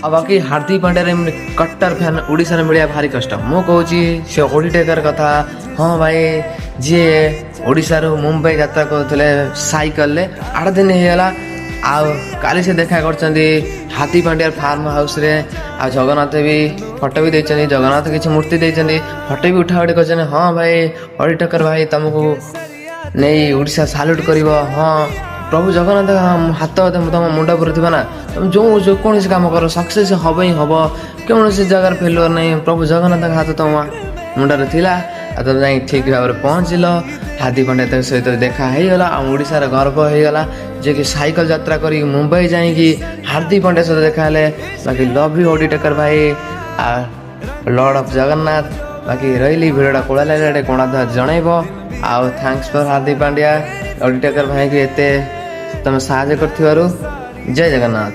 ଆଉ ବାକି ହାର୍ଦ୍ଦିକ ପାଣ୍ଡ୍ୟାର କଟ୍ଟର ଫ୍ୟାନ୍ ଓଡ଼ିଶାରେ ମିଳିବା ଭାରି କଷ୍ଟ। ମୁଁ କହୁଛି ସେ ଓଡିଟେକର କଥା। ହଁ ଭାଇ, ଯିଏ ଓଡ଼ିଶାରୁ ମୁମ୍ବାଇ ଯାତ୍ରା କରୁଥିଲେ ସାଇକେଲରେ 8 ଦିନ ହେଇଗଲା। ଆଉ କାଲି ସେ ଦେଖା କରିଛନ୍ତି ହାର୍ଦ୍ଦିକ ପାଣ୍ଡ୍ୟା ଫାର୍ମ ହାଉସ୍ରେ। ଆଉ ଜଗନ୍ନାଥ ବି ଫଟୋ ବି ଦେଇଛନ୍ତି, ଜଗନ୍ନାଥ କିଛି ମୂର୍ତ୍ତି ଦେଇଛନ୍ତି, ଫଟୋ ବି ଉଠା ଉଠି କରିଛନ୍ତି। ହଁ ଭାଇ ଓଡିଟେକର ଭାଇ, ତମକୁ ନେଇ ଓଡ଼ିଶା ସାଲ୍ୟୁଟ୍ କରିବ। ହଁ, ପ୍ରଭୁ ଜଗନ୍ନାଥ ହାତ ତମ ମୁଣ୍ଡ ଉପରେ ଥିବ ନା, ତମେ ଯେକୌଣସି କାମ କର ସକ୍ସେସ୍ ହବ ହିଁ ହବ। କୌଣସି ଜାଗାରେ ଫେଲୁଅର ନାହିଁ, ପ୍ରଭୁ ଜଗନ୍ନାଥଙ୍କ ହାତ ତମ ମୁଣ୍ଡରେ ଥିଲା। ଆଉ ତମେ ଯାଇ ଠିକ୍ ଭାବରେ ପହଞ୍ଚିଲ। ହାର୍ଦ୍ଦିକ ପାଣ୍ଡ୍ୟା ସହିତ ଦେଖା ହେଇଗଲା, ଆଉ ଓଡ଼ିଶାର ଗର୍ବ ହେଇଗଲା ଯିଏକି ସାଇକେଲ ଯାତ୍ରା କରିକି ମୁମ୍ବାଇ ଯାଇକି ହାର୍ଦ୍ଦିକ ପାଣ୍ଡ୍ୟା ସହିତ ଦେଖା ହେଲେ। ବାକି ଲଭ୍ ୟୁ ଓଡିଟେକର ଭାଇ, ଲର୍ଡ ଅଫ୍ ଜଗନ୍ନାଥ। ବାକି ରହିଲି, ଭିଡ଼ିଓଟା କୋଳା ଲାଗିଲା କୋଣା ଜଣାଇବ। ଆଉ ଥ୍ୟାଙ୍କସ୍ ଫର୍ ହାର୍ଦ୍ଦିକ ପାଣ୍ଡ୍ୟା, ଓଡିଟେକର ଭାଇକି ଏତେ ତମେ ସାହାଯ୍ୟ କରିଥିବାରୁ। ଜୟ ଜଗନ୍ନାଥ।